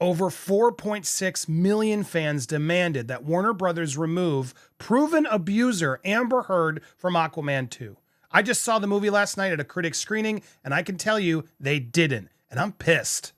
over 4.6 million fans demanded that Warner Brothers remove proven abuser Amber Heard from Aquaman 2. I just saw the movie last night at a critic screening, and I can tell you they didn't, and I'm pissed.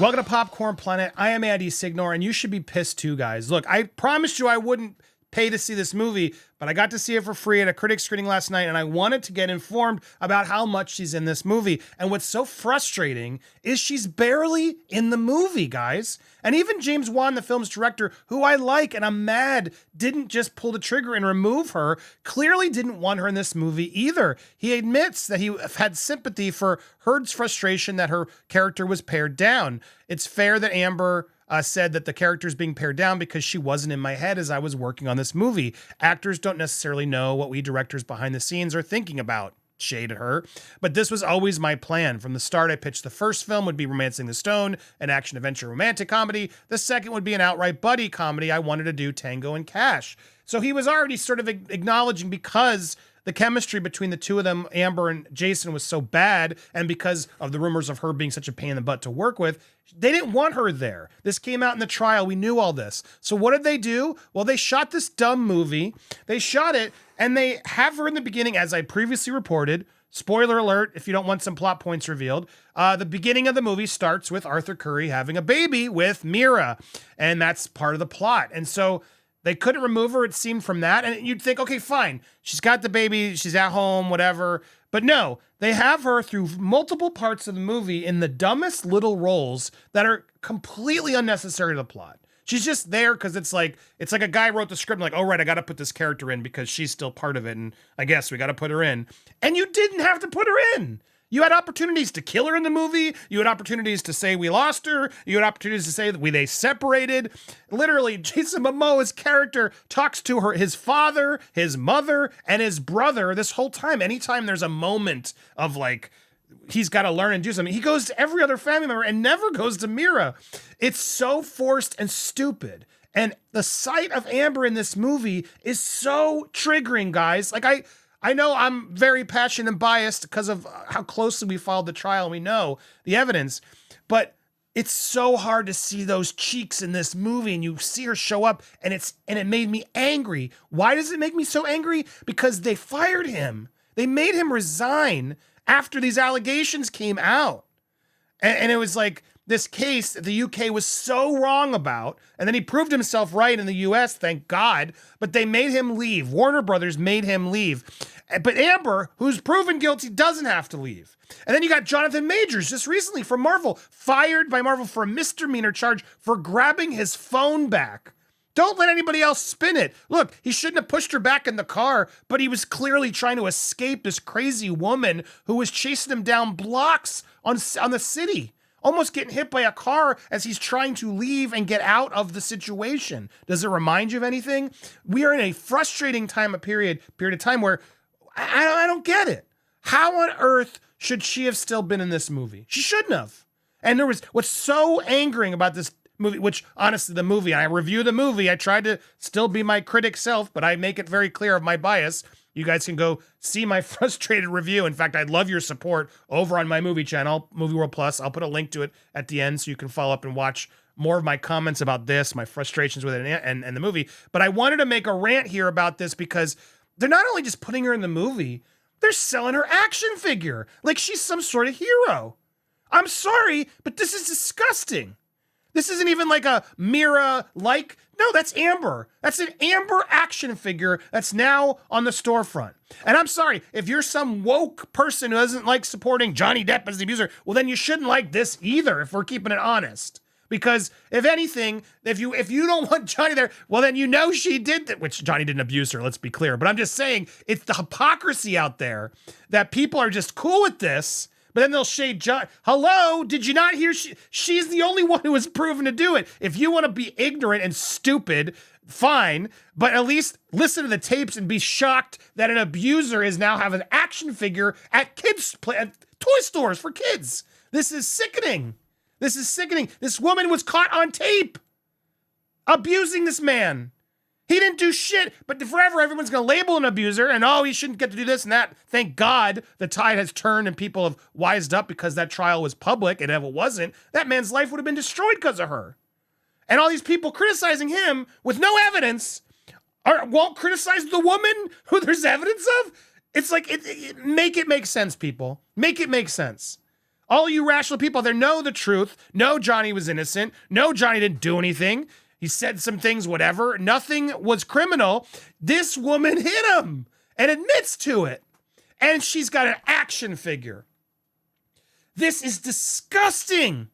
Welcome to Popcorn Planet. I am Andy Signore, and you should be pissed too, guys. Look, I promised you I wouldn't pay to see this movie, but I got to see it for free at a critic screening last night, and I wanted to get informed about how much she's in this movie. And what's so frustrating is she's barely in the movie, guys. And even James Wan, the film's director, who I like and I'm mad didn't just pull the trigger and remove her, clearly didn't want her in this movie either. He admits that he had sympathy for Heard's frustration that her character was pared down. It's fair that Amber said that the character's being pared down because she wasn't in my head as I was working on this movie. Actors don't necessarily know what we directors behind the scenes are thinking about. Shade at her. But this was always my plan. From the start, I pitched the first film would be Romancing the Stone, an action-adventure romantic comedy. The second would be an outright buddy comedy. I wanted to do Tango and Cash. So he was already sort of acknowledging, because the chemistry between the two of them, Amber and Jason, was so bad, and because of the rumors of her being such a pain in the butt to work with, they didn't want her there. This came out in the trial. We knew all this. So what did they do? Well, they shot this dumb movie. They shot it, and they have her in the beginning, as I previously reported. Spoiler alert, if you don't want some plot points revealed. The beginning of the movie starts with Arthur Curry having a baby with Mira, and that's part of the plot. And so they couldn't remove her, it seemed, from that. And you'd think, okay, fine. She's got the baby. She's at home, whatever. But no, they have her through multiple parts of the movie in the dumbest little roles that are completely unnecessary to the plot. She's just there because it's like a guy wrote the script and like, oh, right, I got to put this character in because she's still part of it. And I guess we got to put her in. And you didn't have to put her in. You had opportunities to kill her in the movie. You had opportunities to say we lost her. You had opportunities to say that they separated. Literally, Jason Momoa's character talks to his father, his mother, and his brother this whole time. Anytime there's a moment of like, he's got to learn and do something, he goes to every other family member and never goes to Mira. It's so forced and stupid. And the sight of Amber in this movie is so triggering, guys. Like, I know I'm very passionate and biased because of how closely we followed the trial and we know the evidence, but it's so hard to see those cheeks in this movie, and you see her show up, and it made me angry. Why does it make me so angry? Because they fired him. They made him resign after these allegations came out. And it was like this case that the UK was so wrong about, and then he proved himself right in the US, thank God, but they made him leave. Warner Brothers made him leave. But Amber, who's proven guilty, doesn't have to leave. And then you got Jonathan Majors just recently from Marvel, fired by Marvel for a misdemeanor charge for grabbing his phone back. Don't let anybody else spin it. Look, he shouldn't have pushed her back in the car, but he was clearly trying to escape this crazy woman who was chasing him down blocks on the city, almost getting hit by a car as he's trying to leave and get out of the situation. Does it remind you of anything? We are in a frustrating period of time where I don't get it. How on earth should she have still been in this movie? She shouldn't have. And what's so angering about this movie, which honestly, the movie, I review the movie, I tried to still be my critic self, but I make it very clear of my bias. You guys can go see my frustrated review. In fact, I'd love your support over on my movie channel, Movie World Plus. I'll put a link to it at the end so you can follow up and watch more of my comments about this, my frustrations with it and the movie. But I wanted to make a rant here about this because they're not only just putting her in the movie, they're selling her action figure like she's some sort of hero. I'm sorry, but this is disgusting. This isn't even like a Mira-like. No, that's Amber. That's an Amber action figure that's now on the storefront. And I'm sorry, if you're some woke person who doesn't like supporting Johnny Depp as the abuser, well, then you shouldn't like this either, if we're keeping it honest. Because if anything, if you don't want Johnny there, well, then you know she did that, which Johnny didn't abuse her, let's be clear. But I'm just saying, it's the hypocrisy out there that people are just cool with this, but then they'll shade John. Hello, did you not hear? She's the only one who was proven to do it. If you want to be ignorant and stupid, fine, but at least listen to the tapes and be shocked that an abuser is now having an action figure at at toy stores for kids. This is sickening. This is sickening. This woman was caught on tape abusing this man. He didn't do shit, but forever everyone's going to label an abuser and, oh, he shouldn't get to do this and that. Thank God the tide has turned and people have wised up because that trial was public, and if it wasn't, that man's life would have been destroyed because of her. And all these people criticizing him with no evidence won't criticize the woman who there's evidence of. It's like, make it make sense, people. Make it make sense. All you rational people out there know the truth. Know Johnny was innocent. Know Johnny didn't do anything. He said some things, whatever. Nothing was criminal. This woman hit him and admits to it. And she's got an action figure. This is disgusting.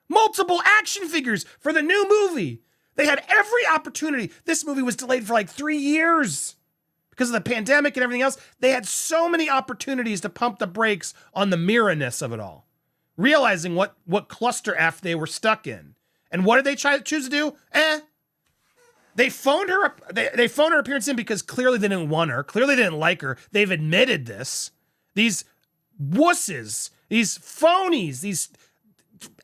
Multiple action figures for the new movie. They had every opportunity. This movie was delayed for like 3 years because of the pandemic and everything else. They had so many opportunities to pump the brakes on the mirror-ness of it all, realizing what cluster F they were stuck in. And what did they choose to do? They phoned her. They phoned her appearance in because clearly they didn't want her. Clearly they didn't like her. They've admitted this. These wusses, these phonies, these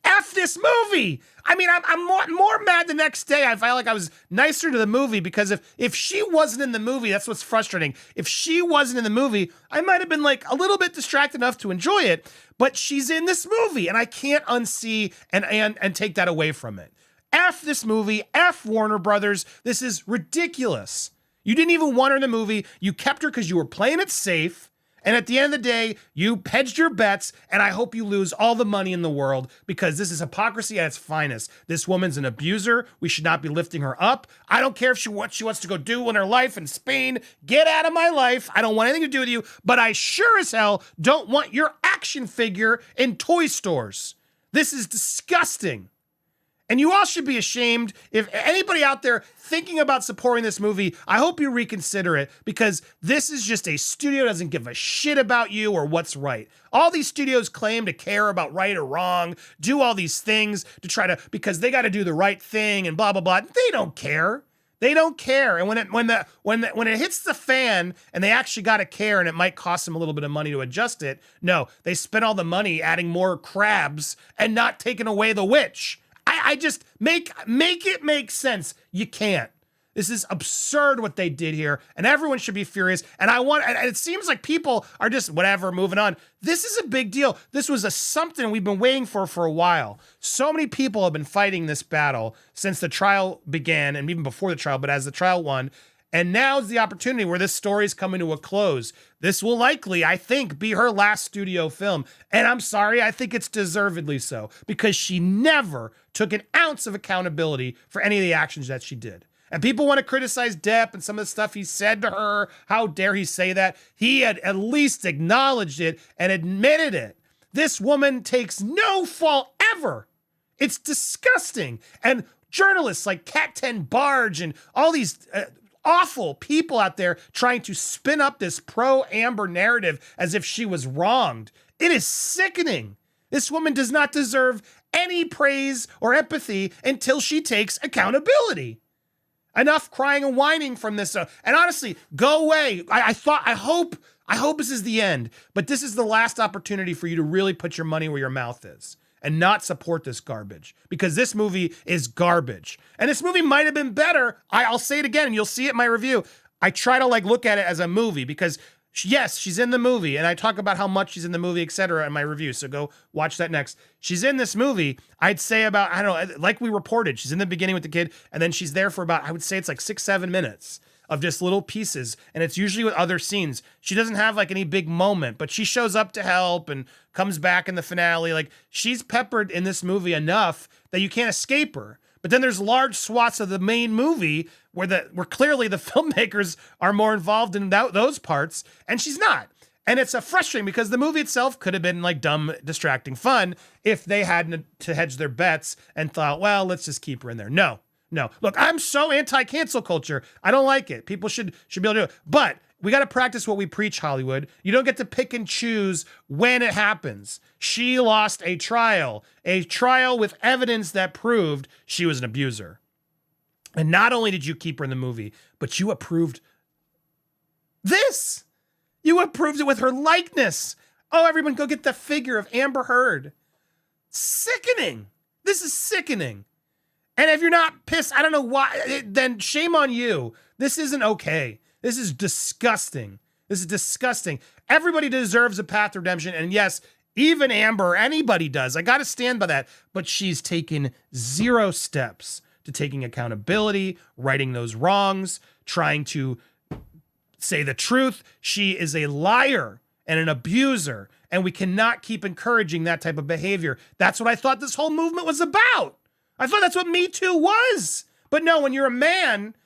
F this movie. I mean, I'm more mad the next day. I felt like I was nicer to the movie because if she wasn't in the movie, that's what's frustrating. If she wasn't in the movie, I might have been like a little bit distracted enough to enjoy it, but she's in this movie and I can't unsee and take that away from it. F this movie, F Warner Brothers. This is ridiculous. You didn't even want her in the movie. You kept her because you were playing it safe. And at the end of the day, you hedged your bets, and I hope you lose all the money in the world because this is hypocrisy at its finest. This woman's an abuser. We should not be lifting her up. I don't care what she wants to go do in her life in Spain. Get out of my life. I don't want anything to do with you, but I sure as hell don't want your action figure in toy stores. This is disgusting. And you all should be ashamed. If anybody out there thinking about supporting this movie, I hope you reconsider it because this is just a studio that doesn't give a shit about you or what's right. All these studios claim to care about right or wrong, do all these things to try to, because they got to do the right thing and blah, blah, blah. They don't care. They don't care. And when it hits the fan and they actually got to care and it might cost them a little bit of money to adjust it, no, they spent all the money adding more crabs and not taking away the witch. I just make it make sense. You can't. This is absurd what they did here, and everyone should be furious. And it seems like people are just whatever, moving on. This is a big deal. This was something we've been waiting for a while. So many people have been fighting this battle since the trial began, and even before the trial, but as the trial won. And now's the opportunity where this story is coming to a close. This will likely, I think, be her last studio film. And I'm sorry, I think it's deservedly so, because she never took an ounce of accountability for any of the actions that she did. And people want to criticize Depp and some of the stuff he said to her. How dare he say that? He had at least acknowledged it and admitted it. This woman takes no fault ever. It's disgusting. And journalists like Cat 10 Barge and all these awful people out there trying to spin up this pro-Amber narrative as if she was wronged. It is sickening. This woman does not deserve any praise or empathy until she takes accountability. Enough crying and whining from this. And honestly, go away. I hope this is the end, but this is the last opportunity for you to really put your money where your mouth is and not support this garbage, because this movie is garbage. And this movie might have been better. I'll say it again, and you'll see it in my review. I try to look at it as a movie because yes, she's in the movie, and I talk about how much she's in the movie, etc. in my review. So go watch that next. She's in this movie. I'd say about, I don't know, like we reported, she's in the beginning with the kid, and then she's there for about, I would say it's like 6-7 minutes of just little pieces, and it's usually with other scenes. She doesn't have any big moment, but she shows up to help and comes back in the finale. She's peppered in this movie enough that you can't escape her. But then there's large swaths of the main movie where clearly the filmmakers are more involved in those parts, and she's not. And it's frustrating because the movie itself could have been dumb, distracting fun if they hadn't to hedge their bets and thought, well, let's just keep her in there. No. Look, I'm so anti-cancel culture. I don't like it. People should be able to do it. But we got to practice what we preach, Hollywood. You don't get to pick and choose when it happens. She lost a trial with evidence that proved she was an abuser. And not only did you keep her in the movie, but you approved this. You approved it with her likeness. Oh, everyone go get the figure of Amber Heard. Sickening. This is sickening. And if you're not pissed, I don't know why, then shame on you. This isn't okay. This is disgusting. This is disgusting. Everybody deserves a path to redemption. And yes, even Amber, anybody does. I got to stand by that. But she's taken 0 steps to taking accountability, righting those wrongs, trying to say the truth. She is a liar and an abuser. And we cannot keep encouraging that type of behavior. That's what I thought this whole movement was about. I thought that's what Me Too was. But no, when you're a man,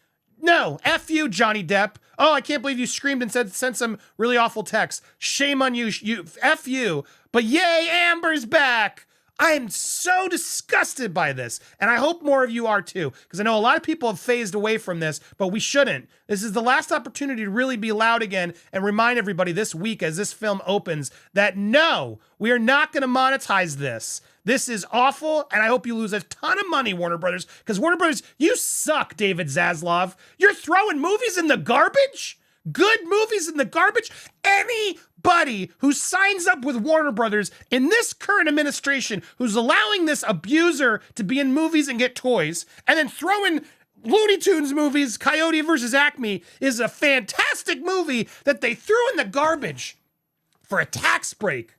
no, F you, Johnny Depp. Oh, I can't believe you screamed and sent some really awful text. Shame on you, F you. But yay, Amber's back. I am so disgusted by this. And I hope more of you are too, because I know a lot of people have phased away from this, but we shouldn't. This is the last opportunity to really be loud again and remind everybody this week as this film opens that no, we are not going to monetize this. This is awful, and I hope you lose a ton of money, Warner Brothers, because Warner Brothers, you suck, David Zaslav. You're throwing movies in the garbage? Good movies in the garbage? Anybody who signs up with Warner Brothers in this current administration who's allowing this abuser to be in movies and get toys, and then throwing Looney Tunes movies, Coyote versus Acme, is a fantastic movie that they threw in the garbage for a tax break.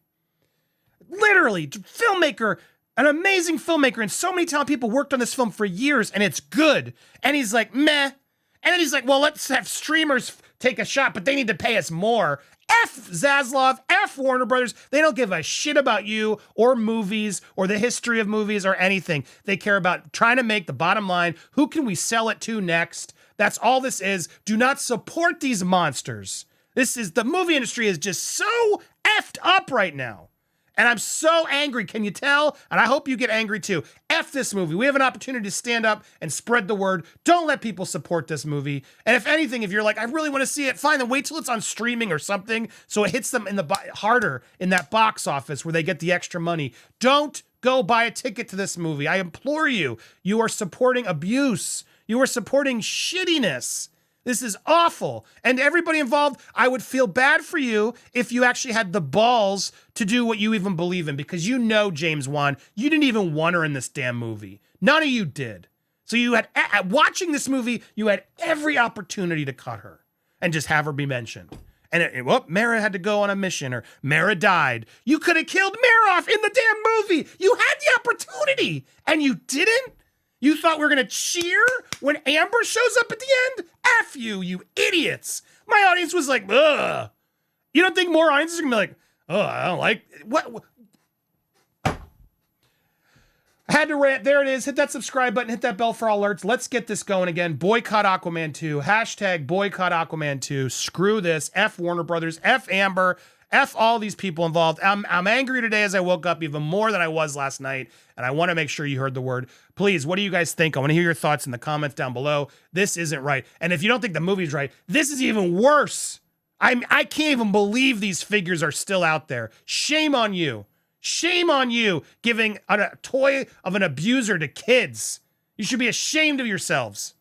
Literally, filmmaker, an amazing filmmaker, and so many talented people worked on this film for years, and it's good. And he's like, meh. And then he's like, well, let's have streamers take a shot, but they need to pay us more. F Zaslav, F Warner Brothers. They don't give a shit about you or movies or the history of movies or anything. They care about trying to make the bottom line. Who can we sell it to next? That's all this is. Do not support these monsters. The movie industry is just so effed up right now. And I'm so angry, can you tell? And I hope you get angry too. F this movie. We have an opportunity to stand up and spread the word. Don't let people support this movie. And if anything, if you're like, I really want to see it, fine, then wait till it's on streaming or something so it hits them in the harder in that box office where they get the extra money. Don't go buy a ticket to this movie. I implore you. You are supporting abuse. You are supporting shittiness. This is awful. And everybody involved, I would feel bad for you if you actually had the balls to do what you even believe in, because you know, James Wan, you didn't even want her in this damn movie. None of you did. So you had, watching this movie, you had every opportunity to cut her and just have her be mentioned. And well, Mara had to go on a mission, or Mara died. You could have killed Mara off in the damn movie. You had the opportunity and you didn't. You thought we were going to cheer when Amber shows up at the end? F you, you idiots. My audience was like, ugh. You don't think more audiences are going to be like, oh, I don't like it. What? I had to rant. There it is. Hit that subscribe button. Hit that bell for all alerts. Let's get this going again. Boycott Aquaman 2. Hashtag boycott Aquaman 2. Screw this. F Warner Brothers. F Amber. F all these people involved. I'm angry today as I woke up even more than I was last night. And I want to make sure you heard the word. Please, what do you guys think? I want to hear your thoughts in the comments down below. This isn't right. And if you don't think the movie's right, this is even worse. I can't even believe these figures are still out there. Shame on you. Shame on you giving a toy of an abuser to kids. You should be ashamed of yourselves.